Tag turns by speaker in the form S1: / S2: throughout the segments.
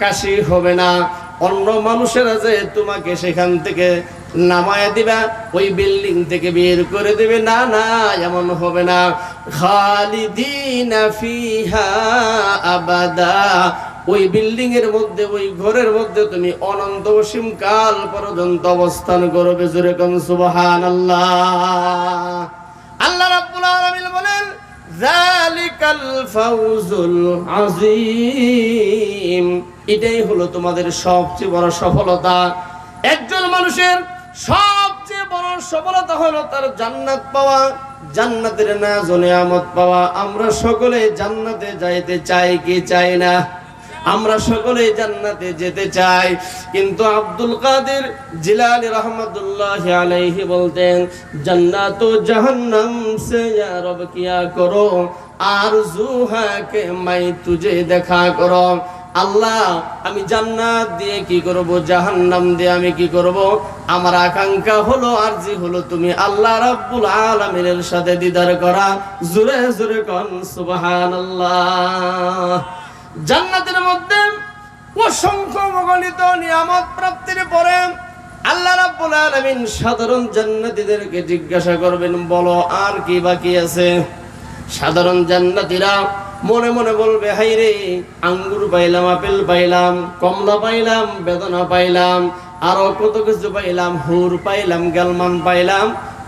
S1: কাশি হবে না, অন্য মানুষেরা যে তোমাকে সেখান থেকে নামায় দিবা, ওই বিল্ডিং থেকে বের করে দেবে, না না এমন হবে না। খালিদিনা ফিহা আবাদা, ওই বিল্ডিং এর মধ্যে, ওই ঘরের মধ্যে তুমি অনন্ত অসীম কাল পর্যন্ত অবস্থান করবে। জোরে কোন সুবহানাল্লাহ। আল্লাহ রাব্বুল আলামিন বলেন যালিকাল ফাউজুল আযীম, এটাই হলো তোমাদের সবচেয়ে বড় সফলতা। একজন মানুষের সবচেয়ে বড় সফলতা হলো তার জান্নাত পাওয়া, জান্নাতের নাজ ও নিয়ামত পাওয়া। আমরা সকলে জান্নাতে যাইতে চাই কি চাই না? আমরা সকলে জান্নাতে যেতে চাই, কিন্তু আব্দুল কাদের জিলানী রাহমাতুল্লাহি আলাইহি বলতেন, জান্নাত ও জাহান্নাম সে ইয়া রব কিয়া করো, আরজু হাকে মাই তুজে দেখা করো। আল্লাহ, আমি জান্নাত দিয়ে কি করব, জাহান্নাম দিয়ে আমি কি করব? আমার আকাঙ্ক্ষা হলো, আরজি হলো তুমি আল্লাহ রাব্বুল আলামিনের সাথে দিদার করা। জোরে জোরে কোন সুবহানাল্লাহ। জান্নাতের মধ্যে অসংখ্য অগণিত নিয়ামত প্রাপ্তির পরে আল্লাহ রাব্বুল আলামিন সাধারণ জান্নাতীদেরকে জিজ্ঞাসা করবেন, বলো আর কি বাকি আছে? সাধারণ জান্নাতীরা মনে মনে বলবে, হাই রে, আঙ্গুর পাইলাম, আপেল পাইলাম, কমলা পাইলাম, বেদনা পাইলাম, আরো কত কিছু পাইলাম, হুর পাইলাম, গালমান পাইলাম,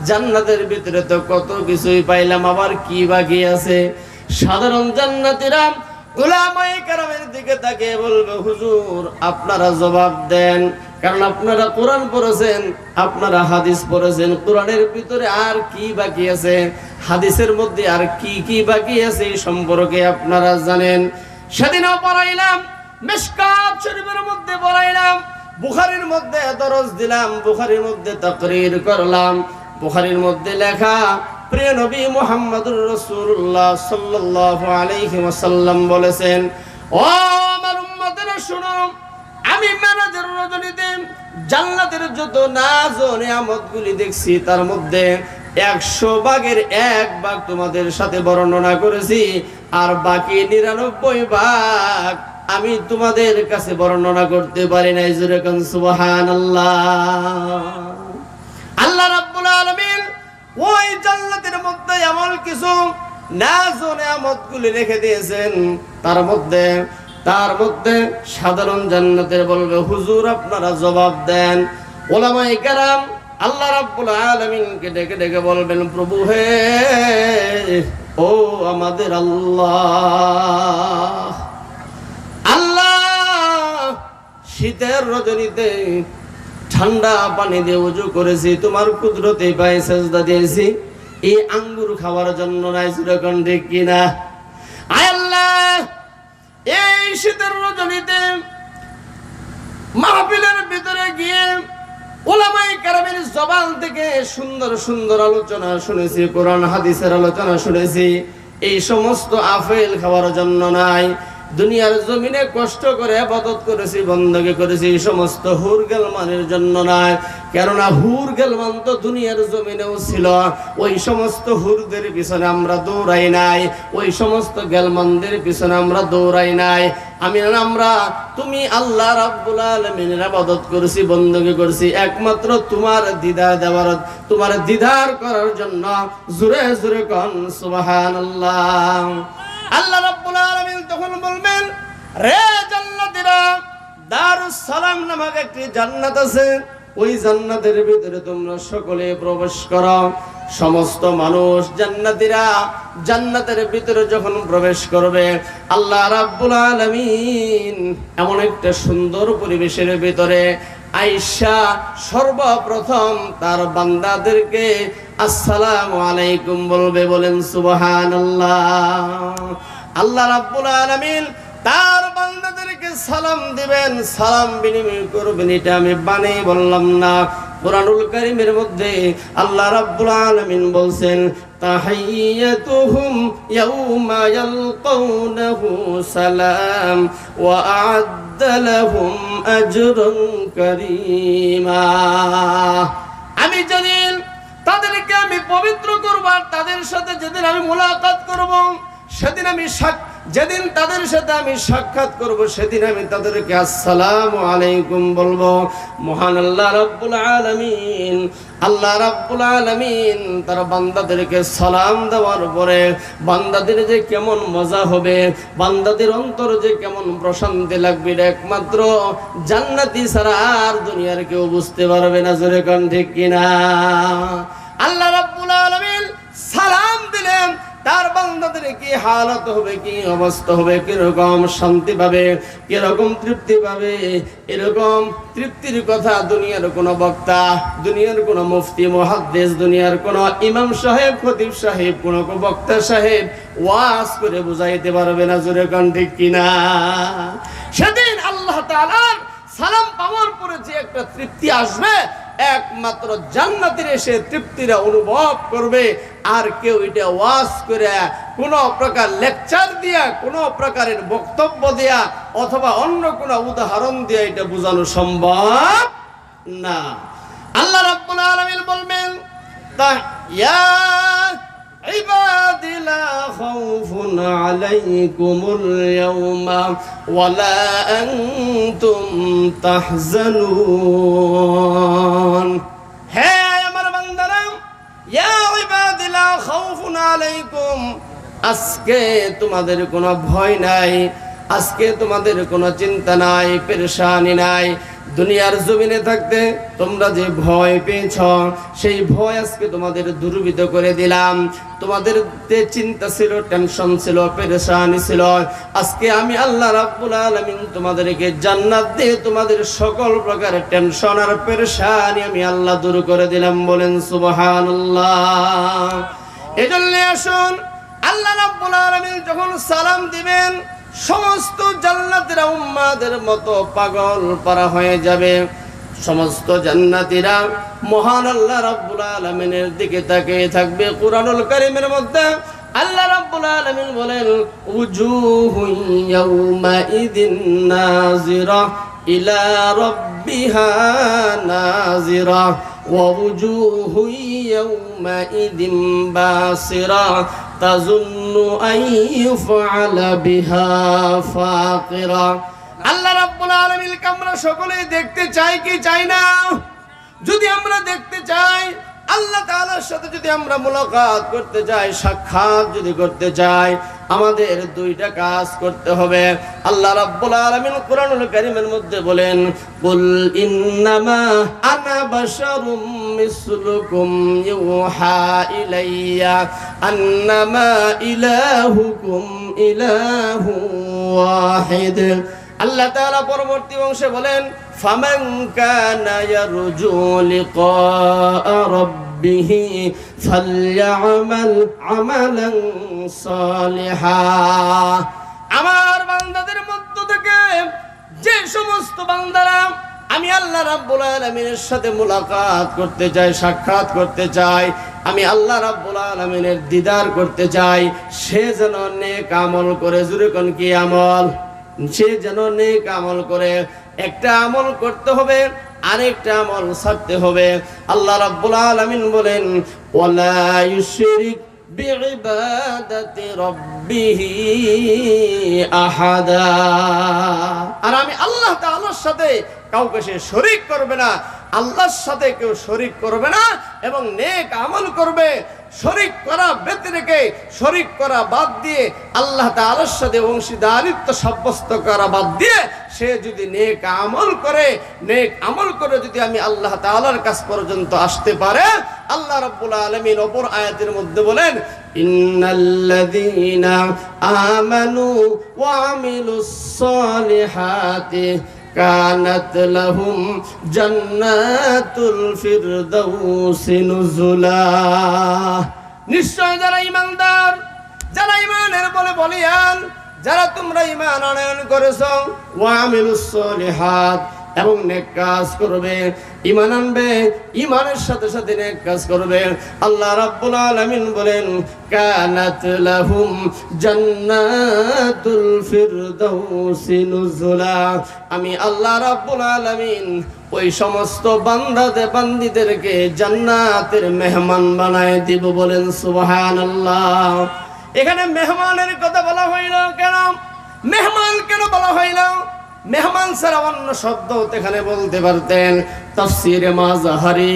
S1: জান্নাতের ভিতরে তো কত কিছুই পাইলাম, আবার কি বাকি আছে? সাধারণ জান্নাতীরা উলামায়ে কেরামের দিকে তাকিয়ে বলবে, হুজুর আপনারা জবাব দেন, কারণ আপনারা কোরআন পড়েছেন, আপনারা হাদিস পড়েছেন, কোরআনের ভিতরে আর কি বাকি আছে, হাদিসের মধ্যে আর কি কি বাকি আছে এই সম্পর্কে আপনারা জানেন। সেদিনও পড়াইলাম, মিশকাত শরীফের মধ্যে পড়াইলাম, বুখারীর মধ্যে দরস দিলাম, বুখারীর মধ্যে তাকরীর করলাম। বুখারীর মধ্যে লেখা, প্রিয় নবী মুহাম্মদুর রাসূলুল্লাহ সাল্লাল্লাহু আলাইহি ওয়াসাল্লাম বলেছেন, ও আমার উম্মতেরা শুনো, আমি মেরাজের রজনীতে জান্নাতের যত নাজ ও নিয়ামতগুলি দেখছি, তার মধ্যে 100 ভাগের 1 ভাগ তোমাদের সাথে বর্ণনা করেছি, আর বাকি 99 ভাগ আমি তোমাদের কাছে বর্ণনা করতে পারি নাই। জোরে কোন সুবহানাল্লাহ। আল্লাহ রাব্বুল আলামিন ওই জান্নাতের মধ্যে এমন কিছু নাজ ও নিয়ামতগুলি রেখে দিয়েছেন, তার মধ্যে সাধারণ জান্নাতের বলবে, হুজুর আপনারা জবাব দেন। উলামায়ে কেরাম আল্লাহ রাব্বুল আলামিনকে ডেকে ডেকে বলবেন, প্রভু হে, ও আমাদের আল্লাহ, শীতের রজনীতে ঠান্ডা পানি দিয়ে ওযু করেছি, তোমার কুদরতে পায়ে সেজদা দিয়েছি, এই আঙ্গুর খাওয়ার জন্য নাই। যেরকম ঠিক কিনা? আয় আল্লাহ, এই শীতের রজনীতে মাহফিলের ভিতরে গিয়ে উলামায়ে কেরামের জবান থেকে সুন্দর সুন্দর আলোচনা শুনেছি, কোরআন হাদিসের আলোচনা শুনেছি, এই সমস্ত আপেল খাওয়ার জন্য নাই। দুনিয়ার জমিনে কষ্ট করে ইবাদত করেছি, বندگی করেছি, এই সমস্ত হুর গেলমানের জন্য নয়। কেননা হুর গেলমান তো দুনিয়ার জমিনেও ছিল, ওই সমস্ত হুরদের পিছনে আমরা দৌড়াই নাই, ওই সমস্ত গেলমানদের পিছনে আমরা দৌড়াই নাই। আমরা তুমি আল্লাহ রাব্বুল আলামিনের ইবাদত করেছি, বندگی করেছি একমাত্র তোমার দিদার দেওয়ার, তোমার দিদার করার জন্য। জোরে জোরে কোন সুবহানাল্লাহ। আল্লাহ রাব্বুল আলামিন তখন বলবেন, রে জান্নাতীরা, দারুস সালাম নামক একটি জান্নাত আছে, ওই জান্নাতের ভিতরে তোমরা সকলে প্রবেশ করো। সমস্ত মানুষ জান্নাতীরা জান্নাতের ভিতরে যখন প্রবেশ করবে, আল্লাহ রাব্বুল আলামিন এমন একটা সুন্দর পরিবেশের ভিতরে আয়েশা সর্বপ্রথম তার বান্দাদেরকে আসসালামু আলাইকুম বলবে। বলেন সুবহানাল্লাহ। আল্লাহ রাব্বুল আলামিন তার বান্দাদেরকে সালাম দিবেন, সালাম বিনিময় করবেন। এটা আমি বানিয়ে বললাম না, কুরআনুল কারীমের মধ্যে আল্লাহ রাব্বুল আলামিন বলছেন, তাহিয়াতুহুম ইয়াউমা ইয়ালকাউনাহু সালাম ওয়া আ'আদ্দা লাহুম আজরান কারীমা। আমি যেদিন তাদেরকে আমি পবিত্র করব, আর তাদের সাথে যেদিন আমি মুলাকাত করব, সেদিন আমি যেদিন তাদের সাথে আমি সাক্ষাৎ করব সেদিন আমি তাদেরকে আসসালামু আলাইকুম বলবো। মহান আল্লাহ রাব্বুল আলামিন, আল্লাহ রাব্বুল আলামিন তার বান্দাদেরকে সালাম দেওয়ার পরে বান্দাদের যে কেমন মজা হবে, বান্দাদের অন্তর যে কেমন প্রশান্তি লাগবে, একমাত্র জান্নাতি ছাড়া আর দুনিয়ার কেউ বুঝতে পারবে না। জোরে কোন ঠিক কিনা? আল্লাহ রাব্বুল আলামিন সালাম দিলেন, তার বান্দাদের কি হালত হবে, কি অবস্থা হবে, কিরকম শান্তি পাবে, কিরকম তৃপ্তি পাবে। এরকম তৃপ্তির কথা দুনিয়ার কোন বক্তা, দুনিয়ার কোন মুফতি মুহাদ্দিস, দুনিয়ার কোন ইমাম সাহেব, খতিব সাহেব, কোন বক্তা সাহেব ওয়াজ করে বুঝাইতে পারবে না। জোরে কোন ঠিক কিনা? সেদিন আল্লাহ তাআলার সালাম পাওয়ার পরে যে একটা তৃপ্তি আসবে, একমাত্র জান্নাতীরা সে তৃপ্তিটা অনুভব করবে। আর কেউ এটা ওয়াজ করে, কোন প্রকার লেকচার দিয়া, কোন প্রকারের বক্তব্য দিয়া, অথবা অন্য কোন উদাহরণ দিয়া এটা বোঝানো সম্ভব না। আল্লাহ রাব্বুল আলামিন বলবেন, তা ইয়া ইবাদি লা খাউফুন আলাইকুমুল ইয়াওমা ওয়ালা আনতুম তাহজানুন। হে আমার বান্দারা, ইয়া ইবাদি লা খাউফুন আলাইকুম, আজকে তোমাদের কোনো ভয় নাই, আজকে তোমাদের কোনো চিন্তা নাই, পেরেশানি নাই। দুনিয়ার জমিনে থাকতে তোমরা যে ভয় পেয়েছ, সেই ভয় আজকে তোমাদের দূরীভূত করে দিলাম। তোমাদের যে চিন্তা ছিল, টেনশন ছিল, পেরেশানি ছিল, আজকে আমি আল্লাহ রাব্বুল আলামিন তোমাদেরকে জান্নাত দিয়ে তোমাদের সকল প্রকারের টেনশন আর পেরেশানি আমি আল্লাহ দূর করে দিলাম। বলেন সুবহানাল্লাহ। এজন্য আসুন, আল্লাহ রাব্বুল আলামিন যখন সালাম দিবেন, সমস্ত জান্নাতীরা উম্মাদের মতো পাগল পারা হয়ে যাবে। সমস্ত জান্নাতীরা মহান আল্লাহ রাব্বুল আলামিনের দিকে তাকিয়ে থাকবে। কুরআনুল কারীমের মধ্যে আল্লাহ রাব্বুল আলামিন বলেন, উজুহু ইয়াউমাইদিন নাযিরা ইলা রাব্বিহা নাযিরা ওয়া উজুহু ইয়াউমাইদিন বাসিরা তাযুন্নু আন ইউফআলা বিহা ফাকিরা। আল্লাহ রাব্বুল আলামিন আমরা সকলেই দেখতে চাই কি চাই না? যদি আমরা দেখতে চাই, আল্লাহ তাআলার সাথে যদি আমরা মুলাকাত করতে চাই, সাক্ষাৎ যদি করতে চাই, আমাদের দুইটা কাজ করতে হবে। আল্লাহ রাব্বুল আলামিন কুরআনুল কারীমের মধ্যে বলেন, কুল ইন্নামা আনা বাশারুম মিসলুকুম ইউহা ইলাইয়া আন্নামা ইলাহুকুম ইলাহু ওয়াহিদ। আল্লাহ তাআলা পরবর্তী অংশে বলেন, ফামান কানা ইয়ারজু লিকা রাব্বিহি ফালইআমাল আমালান সালিহা। আমার বান্দাদের মধ্য থেকে যে সমস্ত বান্দারা আমি আল্লাহ রাব্বুল আলামিনের সাথে মুলাকাত করতে চাই, সাক্ষাৎ করতে চাই, আমি আল্লাহ রাব্বুল আলামিনের দিদার করতে চাই, সে যেন নেক আমল করে। জোরে কোন কি আমল? সে যেন নেক আমল করে। একটা আমল করতে হবে, আরেকটা আমল ছাড়তে হবে। আল্লাহ রাব্বুল আলামিন বলেন, ওয়ালা ইউশরিক বিইবাদাতি রাব্বিহি আহাদা। আর আমি আল্লাহ তাআলার সাথে কাউকে সে শরীক করবে না, আল্লাহর সাথে কেউ শরীক করবে না এবং নেক আমল করবে। শরীক করা ব্যতি রেখে, শরীক করা বাদ দিয়ে, আল্লাহ তাআলার সাথে অংশীদারিত্ব সাব্যস্ত করা বাদ দিয়ে সে যদি নেক আমল করে, নেক আমল করে যদি আমি আল্লাহ তাআলার কাছ পর্যন্ত আসতে পারে, আল্লাহ রাব্বুল আলামিন অপর আয়াতের মধ্যে বলেন, ইন্নাল্লাযীনা আমানু ওয়া আমিলুস সালিহাতি কানাত লাহুম জান্নাতুল ফিরদাউসি নুজুলা। নিশ্চয় যারা ঈমানদার, যারা ঈমানের বলে বলিয়ান, যারা তোমরা ঈমান আনয়ন করেছো, ওয়া আমিলুস সালিহাত, এবং নেক কাজ করবে, ঈমান আনবে, ঈমানের সাথে সাথে নেক কাজ করবে। আল্লাহ রাব্বুল আলামিন বলেন, কানাত লাহুম জান্নাতুল ফিরদাউসি নুজুলা। আমি আল্লাহ রাব্বুল আলামিন ওই সমস্ত বান্দিদেরকে জান্নাতের মেহমান বানায় দিব। বলেন সুবহানাল্লাহ। এখানে মেহমানের কথা বলা হইল কেন? মেহমান কেন বলা হইল? মেহমান ছাড়া অন্য শব্দ এখানে বলতে পারতেন। তাফসীরে মাজাহারি,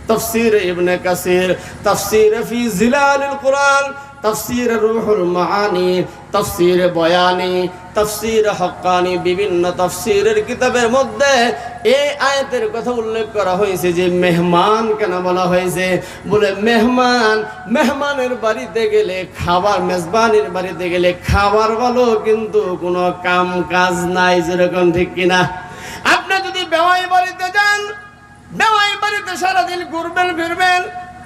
S1: তাফসীরে ইবনে কাসির, তাফসীরে ফি জিলালিল কুরআন, তাফসীর রুহুল মাআনি, তাফসীর বয়ানি, তাফসীর হক্কানি, বিভিন্ন তাফসীরের কিতাবের মধ্যে এই আয়াতের কথা উল্লেখ করা হয়েছে যে মেহমান কেন বলা হয়েছে। বলে মেহমানের বাড়িতে গেলে খাবার, মেজবানির বাড়িতে গেলে খাবার ভালো, কিন্তু কোনো কাম কাজ নাই, যেরকম ঠিক কিনা? আপনি যদি বেওয়াই বাড়িতে যান, বেওয়াই বাড়িতে সারাদিন ঘুরবেন ফিরবেন,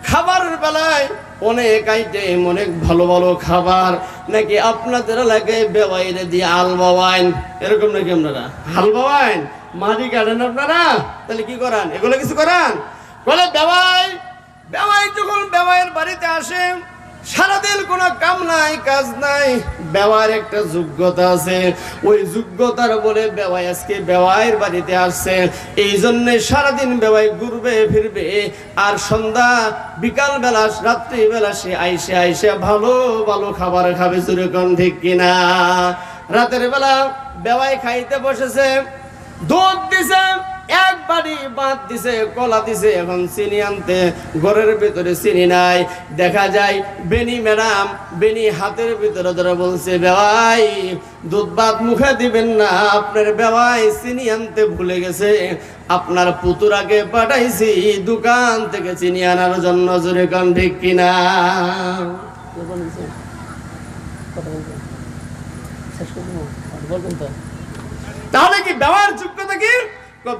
S1: খাবারের বেলায় অনেক আইটেম, অনেক ভালো ভালো খাবার, নাকি আপনাদের এলাকায় বেওয়াইরে দিয়ে হাল বাওয়াইন, এরকম নাকি? আপনারা হাল বাওয়াইন, মাটি কাটেন আপনারা, তাহলে কি করান? এগুলো কিছু করান? বলে বেওয়াই যখন বেওয়াইয়ের বাড়িতে আসে, সারাদিন কোনো কাম নাই, কাজ নাই, বেওয়ার একটা যোগ্যতা আছে, ওই যোগ্যতার বলে বেওয়াই আজকে বেওয়াইয়ের বাড়িতে আসছে। এই জন্যে সারাদিন বেওয়াই ঘুরবে ফিরবে, আর সন্ধ্যা বিকাল বেলা রাত্রিবেলা সে আইসে ভালো ভালো খাবার খাবে, যেরকম ঠিক কিনা? রাতের বেলা বেওয়াই খাইতে বসেছে, দুধ দিছে, এক বাড়ি ভাত দিছে, কলা দিছে, এখন চিনি আনতে ঘরের ভিতরে চিনি নাই। দেখা যায় বেনি ম্যাডাম বেনি হাতের ভিতরে ধরে বলছে, বেওয়াই দুধ ভাত মুখে দিবেন না, আপনার বেওয়াই চিনি আনতে ভুলে গেছে, আপনার পুতুরাকে পাঠাইছি দোকান থেকে চিনি আনার জন্য, জোরে কান ঠিক কিনা? তাহলে কি বেওয়ার যোগ্যতা কি?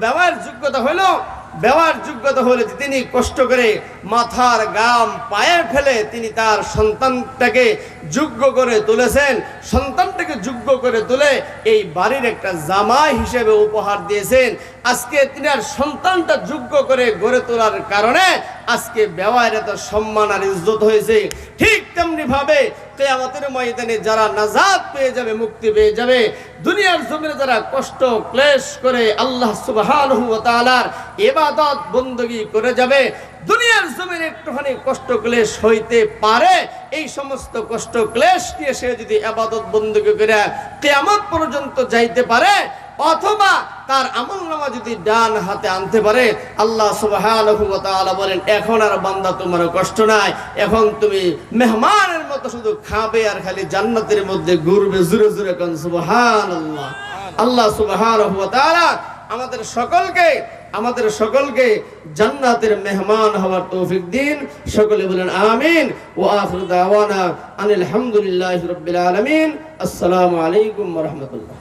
S1: বেওয়ার যোগ্যতা হলো যে তিনি কষ্ট করে মাথার গাম পায়ে ফেলে তিনি তার সন্তানটাকে যোগ্য করে তুলেছেন, সন্তানটাকে যোগ্য করে তুলে এই বাড়ির একটা জামাই হিসেবে উপহার দিয়েছেন। আজকে তিনার সন্তানটা যোগ্য করে গড়ে তোলার কারণে আজকে বেওয়ার এত সম্মান আর ইজ্জত হয়েছে। ঠিক তেমনি ভাবে কিয়ামতের ময়দানে যারা নাজাত পেয়ে যাবে, মুক্তি পেয়ে যাবে, দুনিয়ার জমিনে যারা কষ্ট ক্লেশ করে আল্লাহ সুবহানাহু ওয়া তাআলার ইবাদত বندگی করে যাবে, দুনিয়ার জমিনে একটুখানি কষ্ট ক্লেশ হইতে পারে, এই সমস্ত কষ্ট ক্লেশ নিয়ে সে যদি ইবাদত বندگی করে কিয়ামত পর্যন্ত যাইতে পারে, অথবা তার আমলনামা যদি ডান হাতে আনতে পারে, আল্লাহ সুবহানাহু ওয়া তাআলা বলেন, এখন আর বান্দা তোমার কষ্ট নাই, এখন তুমি মেহমানের মতো শুধু খাবে আর খালি জান্নাতের মধ্যে ঘুরবে, জোরে জোরে কোন সুবহানাল্লাহ। আল্লাহ সুবহানাহু ওয়া তাআলা আমাদের সকলকে জান্নাতের মেহমান হওয়ার তৌফিক দিন। সকলে বলেন আমিন। ওয়া আখিরু দাওয়ানা আনিল হামদুলিল্লাহি রাব্বিল আলামিন। আসসালামু আলাইকুম ওয়া রাহমাতুল্লাহ।